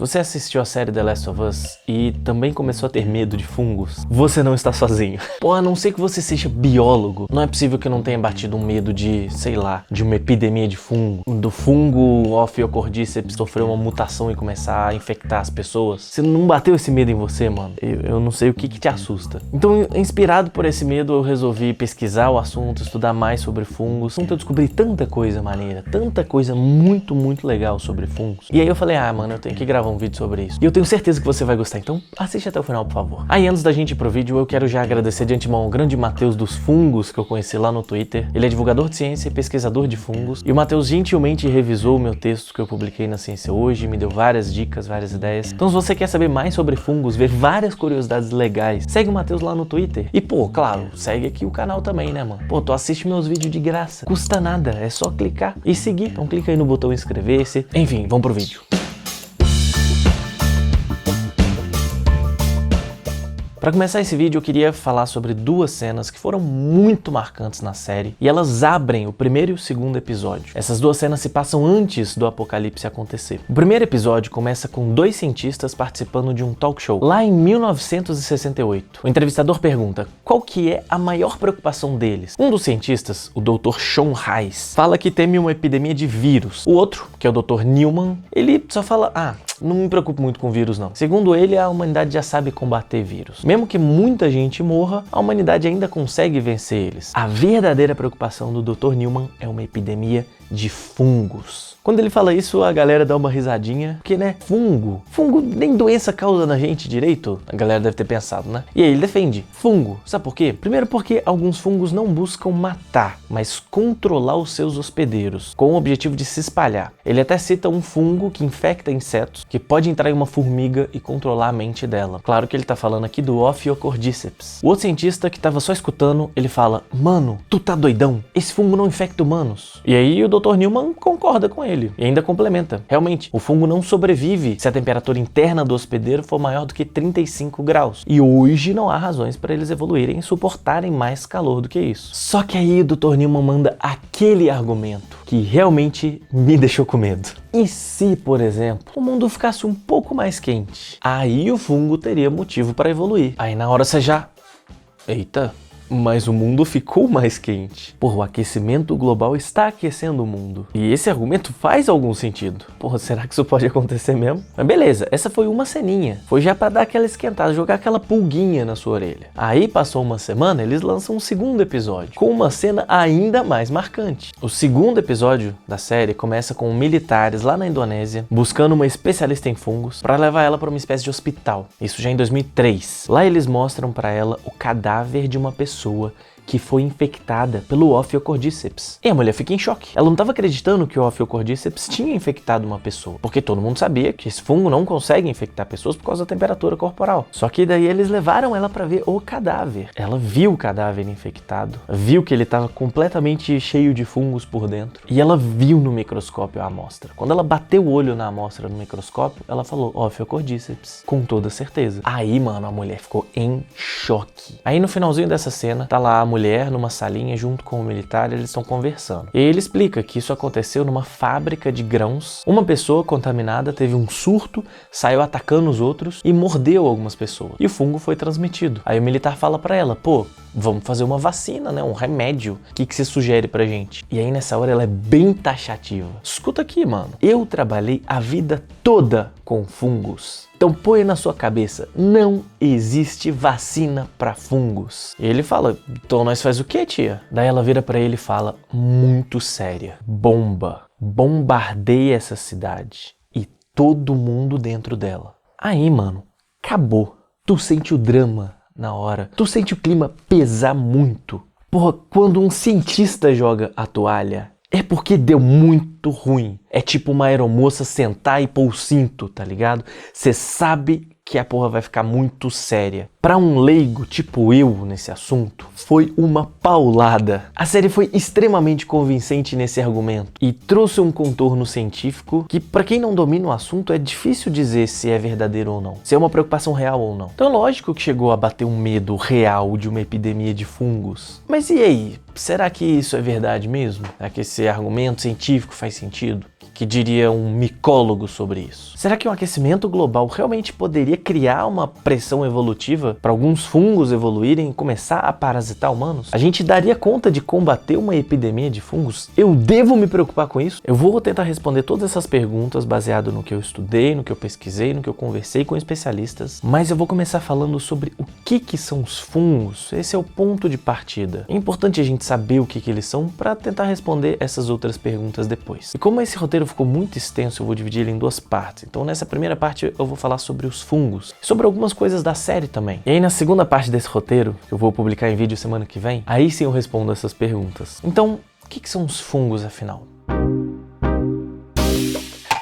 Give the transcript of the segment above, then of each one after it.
Você assistiu a série The Last of Us e também começou a ter medo de fungos? Você não está sozinho. Pô, a não ser que você seja biólogo, não é possível que não tenha batido um medo de, sei lá, de uma epidemia de fungo. Do fungo Ophiocordyceps sofrer uma mutação e começar a infectar as pessoas. Você não bateu esse medo em você, mano? Eu não sei o que te assusta. Então, inspirado por esse medo, eu resolvi pesquisar o assunto, estudar mais sobre fungos. Eu descobri tanta coisa maneira, tanta coisa muito legal sobre fungos. E aí eu falei, mano, eu tenho que gravar um vídeo sobre isso. E eu tenho certeza que você vai gostar, então assiste até o final, por favor. Aí, antes da gente ir pro vídeo, eu quero já agradecer de antemão ao grande Matheus dos Fungos, que eu conheci lá no Twitter. Ele é divulgador de ciência e pesquisador de fungos. E o Matheus gentilmente revisou o meu texto que eu publiquei na Ciência Hoje, me deu várias dicas, várias ideias. Então, se você quer saber mais sobre fungos, ver várias curiosidades legais, segue o Matheus lá no Twitter. E, pô, claro, segue aqui o canal também, né, mano? Pô, tu assiste meus vídeos de graça. Custa nada, é só clicar e seguir. Então, clica aí no botão inscrever-se. Enfim, vamos pro vídeo. Para começar esse vídeo, eu queria falar sobre duas cenas que foram muito marcantes na série e elas abrem o primeiro e o segundo episódio. Essas duas cenas se passam antes do apocalipse acontecer. O primeiro episódio começa com dois cientistas participando de um talk show lá em 1968. O entrevistador pergunta qual que é a maior preocupação deles. Um dos cientistas, o Dr. Sean Rice, fala que teme uma epidemia de vírus. O outro, que é o Dr. Newman, ele só fala, não me preocupo muito com vírus não. Segundo ele, a humanidade já sabe combater vírus. Mesmo que muita gente morra, a humanidade ainda consegue vencer eles. A verdadeira preocupação do Dr. Newman é uma epidemia de fungos. Quando ele fala isso, a galera dá uma risadinha, porque, né, fungo nem doença causa na gente direito, a galera deve ter pensado, né? E aí ele defende fungo, sabe por quê? Primeiro porque alguns fungos não buscam matar, mas controlar os seus hospedeiros, com o objetivo de se espalhar. Ele até cita um fungo que infecta insetos, que pode entrar em uma formiga e controlar a mente dela. Claro que ele tá falando aqui do Ophiocordyceps. O outro cientista que tava só escutando, ele fala, mano, tu tá doidão? Esse fungo não infecta humanos. E aí o Dr. Newman concorda com ele. E ainda complementa. Realmente, o fungo não sobrevive se a temperatura interna do hospedeiro for maior do que 35 graus. E hoje não há razões para eles evoluírem e suportarem mais calor do que isso. Só que aí o Dr. Newman manda aquele argumento que realmente me deixou com medo. E se, por exemplo, o mundo ficasse um pouco mais quente? Aí o fungo teria motivo para evoluir. Aí na hora você já... Eita... Mas o mundo ficou mais quente. Porra, o aquecimento global está aquecendo o mundo. E esse argumento faz algum sentido. Porra, será que isso pode acontecer mesmo? Mas beleza, essa foi uma ceninha. Foi já pra dar aquela esquentada, jogar aquela pulguinha na sua orelha. Aí passou uma semana, eles lançam um segundo episódio, com uma cena ainda mais marcante. O segundo episódio da série começa com militares lá na Indonésia, buscando uma especialista em fungos, pra levar ela pra uma espécie de hospital. Isso já em 2003. Lá eles mostram pra ela o cadáver de uma pessoa que foi infectada pelo Ophiocordyceps. E a mulher fica em choque. Ela não estava acreditando que o Ophiocordyceps tinha infectado uma pessoa, porque todo mundo sabia que esse fungo não consegue infectar pessoas por causa da temperatura corporal. Só que daí eles levaram ela para ver o cadáver. Ela viu o cadáver infectado, viu que ele estava completamente cheio de fungos por dentro, e ela viu no microscópio a amostra. Quando ela bateu o olho na amostra no microscópio, ela falou Ophiocordyceps, com toda certeza. Aí, mano, a mulher ficou em choque. Aí no finalzinho dessa cena, tá lá a mulher numa salinha junto com o militar, eles estão conversando. E aí ele explica que isso aconteceu numa fábrica de grãos. Uma pessoa contaminada teve um surto, saiu atacando os outros e mordeu algumas pessoas. E o fungo foi transmitido. Aí o militar fala pra ela, pô, vamos fazer uma vacina, né? Um remédio. O que você sugere pra gente? E aí nessa hora ela é bem taxativa. Escuta aqui, mano. Eu trabalhei a vida toda com fungos. Então põe na sua cabeça, não existe vacina para fungos. E ele fala, então nós faz o quê, tia? Daí ela vira para ele e fala, muito séria, bomba, bombardeia essa cidade e todo mundo dentro dela. Aí, mano, acabou. Tu sente o drama na hora, tu sente o clima pesar muito. Porra, quando um cientista joga a toalha, é porque deu muito ruim. É tipo uma aeromoça sentar e pôr o cinto, tá ligado? Você sabe que a porra vai ficar muito séria. Pra um leigo tipo eu nesse assunto, foi uma paulada. A série foi extremamente convincente nesse argumento e trouxe um contorno científico que, pra quem não domina o assunto, é difícil dizer se é verdadeiro ou não, se é uma preocupação real ou não. Então é lógico que chegou a bater um medo real de uma epidemia de fungos. Mas e aí? será que isso é verdade mesmo? Será que esse argumento científico faz sentido? Que diria um micólogo sobre isso? Será que um aquecimento global realmente poderia criar uma pressão evolutiva para alguns fungos evoluírem e começar a parasitar humanos? A gente daria conta de combater uma epidemia de fungos? Eu devo me preocupar com isso? Eu vou tentar responder todas essas perguntas baseado no que eu estudei, no que eu pesquisei, no que eu conversei com especialistas, mas eu vou começar falando sobre o que são os fungos. Esse é o ponto de partida. É importante a gente saber o que eles são para tentar responder essas outras perguntas depois. E como esse roteiro ficou muito extenso, eu vou dividir ele em duas partes. Então nessa primeira parte eu vou falar sobre os fungos, sobre algumas coisas da série também. E aí na segunda parte desse roteiro, que eu vou publicar em vídeo semana que vem, aí sim eu respondo essas perguntas. Então, o que são os fungos afinal?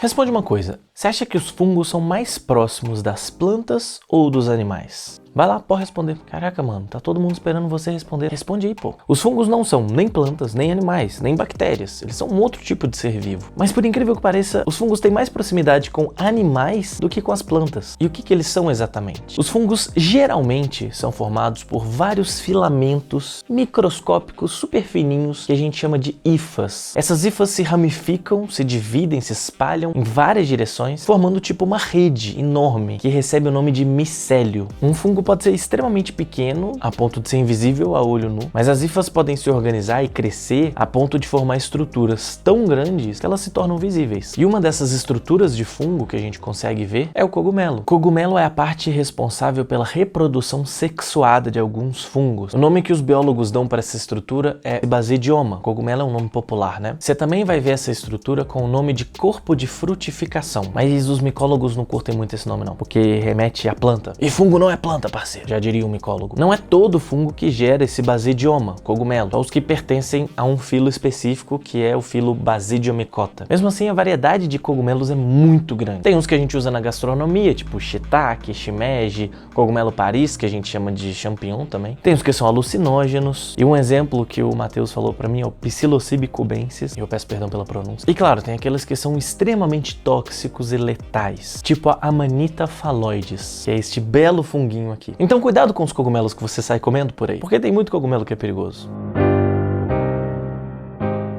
Responde uma coisa, você acha que os fungos são mais próximos das plantas ou dos animais? Vai lá, pode responder. Caraca, mano, tá todo mundo esperando você responder. Responde aí, pô. Os fungos não são nem plantas, nem animais, nem bactérias. Eles são um outro tipo de ser vivo. Mas por incrível que pareça, os fungos têm mais proximidade com animais do que com as plantas. E o que eles são exatamente? Os fungos geralmente são formados por vários filamentos microscópicos super fininhos que a gente chama de hifas. Essas hifas se ramificam, se dividem, se espalham em várias direções, formando tipo uma rede enorme que recebe o nome de micélio. Um fungo pode ser extremamente pequeno, a ponto de ser invisível a olho nu, mas as hifas podem se organizar e crescer a ponto de formar estruturas tão grandes que elas se tornam visíveis. E uma dessas estruturas de fungo que a gente consegue ver é o cogumelo. O cogumelo é a parte responsável pela reprodução sexuada de alguns fungos. O nome que os biólogos dão para essa estrutura é basidioma. Cogumelo é um nome popular, né? Você também vai ver essa estrutura com o nome de corpo de frutificação, mas os micólogos não curtem muito esse nome não, porque remete à planta. E fungo não é planta, parceiro, já diria um micólogo. Não é todo fungo que gera esse basidioma, cogumelo, só os que pertencem a um filo específico, que é o filo Basidiomycota. Mesmo assim, a variedade de cogumelos é muito grande. Tem uns que a gente usa na gastronomia, tipo shiitake, shimeji, cogumelo Paris, que a gente chama de champignon também. Tem uns que são alucinógenos, e um exemplo que o Matheus falou pra mim é o Psilocybe cubensis, eu peço perdão pela pronúncia. E claro, tem aqueles que são extremamente tóxicos e letais, tipo a Amanita phalloides, que é este belo funguinho aqui. Então cuidado com os cogumelos que você sai comendo por aí, porque tem muito cogumelo que é perigoso.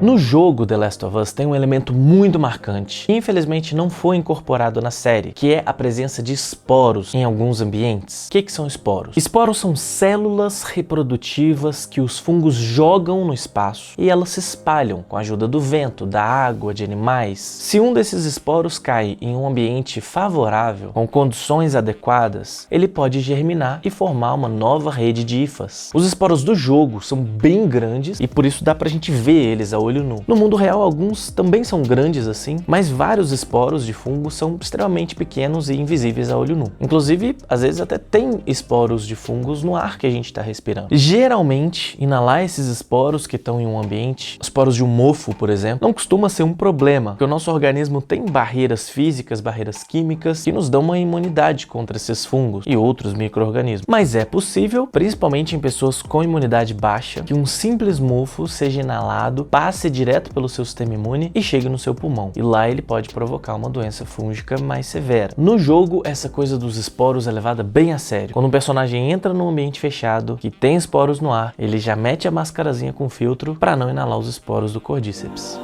No jogo The Last of Us tem um elemento muito marcante, que infelizmente não foi incorporado na série, que é a presença de esporos em alguns ambientes. O que são esporos? Esporos são células reprodutivas que os fungos jogam no espaço e elas se espalham com a ajuda do vento, da água, de animais. Se um desses esporos cai em um ambiente favorável, com condições adequadas, ele pode germinar e formar uma nova rede de hifas. Os esporos do jogo são bem grandes e por isso dá pra gente ver eles a olho nu. No mundo real, alguns também são grandes assim, mas vários esporos de fungo são extremamente pequenos e invisíveis a olho nu. Inclusive, às vezes até tem esporos de fungos no ar que a gente está respirando. Geralmente, inalar esses esporos que estão em um ambiente, esporos de um mofo, por exemplo, não costuma ser um problema, porque o nosso organismo tem barreiras físicas, barreiras químicas, que nos dão uma imunidade contra esses fungos e outros micro-organismos. Mas é possível, principalmente em pessoas com imunidade baixa, que um simples mofo seja inalado, passe direto pelo seu sistema imune e chegue no seu pulmão. E lá ele pode provocar uma doença fúngica mais severa. No jogo, essa coisa dos esporos é levada bem a sério. Quando um personagem entra num ambiente fechado, que tem esporos no ar, ele já mete a mascarazinha com filtro para não inalar os esporos do Cordyceps.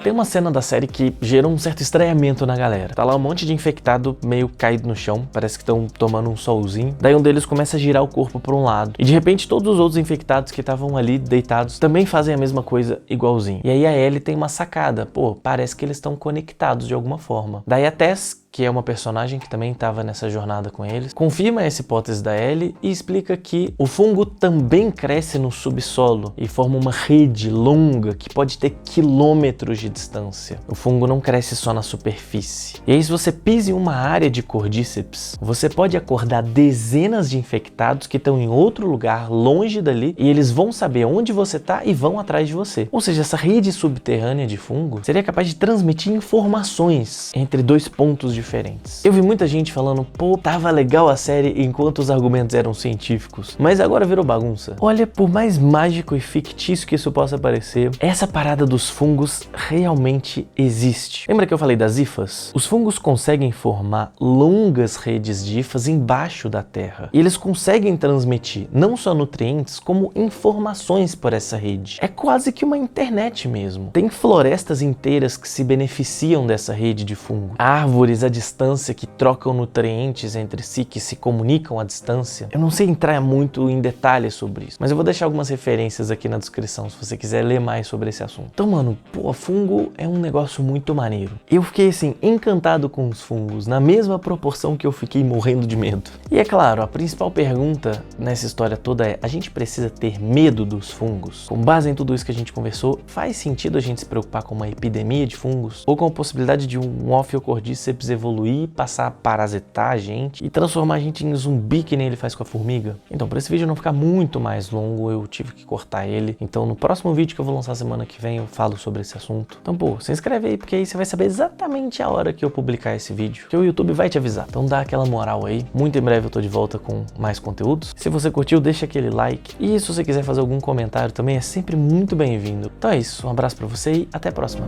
Tem uma cena da série que gerou um certo estranhamento na galera. Tá lá um monte de infectado meio caído no chão, parece que estão tomando um solzinho. Daí um deles começa a girar o corpo para um lado. E de repente todos os outros infectados que estavam ali deitados também fazem a mesma coisa igualzinho. E aí a Ellie tem uma sacada. Pô, parece que eles estão conectados de alguma forma. Daí a Tess, que é uma personagem que também estava nessa jornada com eles, confirma essa hipótese da Ellie e explica que o fungo também cresce no subsolo e forma uma rede longa que pode ter quilômetros de distância. O fungo não cresce só na superfície. E aí, se você pisa em uma área de Cordyceps, você pode acordar dezenas de infectados que estão em outro lugar, longe dali, e eles vão saber onde você está e vão atrás de você. Ou seja, essa rede subterrânea de fungo seria capaz de transmitir informações entre dois pontos diferentes. Eu vi muita gente falando, pô, tava legal a série enquanto os argumentos eram científicos, mas agora virou bagunça. Olha, por mais mágico e fictício que isso possa parecer, essa parada dos fungos realmente realmente existe. Lembra que eu falei das hifas? Os fungos conseguem formar longas redes de hifas embaixo da terra. E eles conseguem transmitir não só nutrientes, como informações por essa rede. É quase que uma internet mesmo. Tem florestas inteiras que se beneficiam dessa rede de fungo. Árvores à distância que trocam nutrientes entre si, que se comunicam à distância. Eu não sei entrar muito em detalhes sobre isso, mas eu vou deixar algumas referências aqui na descrição se você quiser ler mais sobre esse assunto. Então, mano, pô, fungo é um negócio muito maneiro. Eu fiquei, assim, encantado com os fungos, na mesma proporção que eu fiquei morrendo de medo. E é claro, a principal pergunta nessa história toda é: a gente precisa ter medo dos fungos? Com base em tudo isso que a gente conversou, faz sentido a gente se preocupar com uma epidemia de fungos? Ou com a possibilidade de um Ophiocordyceps evoluir, passar a parasitar a gente e transformar a gente em zumbi que nem ele faz com a formiga? Então, para esse vídeo não ficar muito mais longo, eu tive que cortar ele. Então, no próximo vídeo que eu vou lançar semana que vem, eu falo sobre esse assunto. Então, pô, se inscreve aí, porque aí você vai saber exatamente a hora que eu publicar esse vídeo, que o YouTube vai te avisar. Então dá aquela moral aí. Muito em breve eu tô de volta com mais conteúdos. Se você curtiu, deixa aquele like. E se você quiser fazer algum comentário também, é sempre muito bem-vindo. Então é isso, um abraço pra você e até a próxima.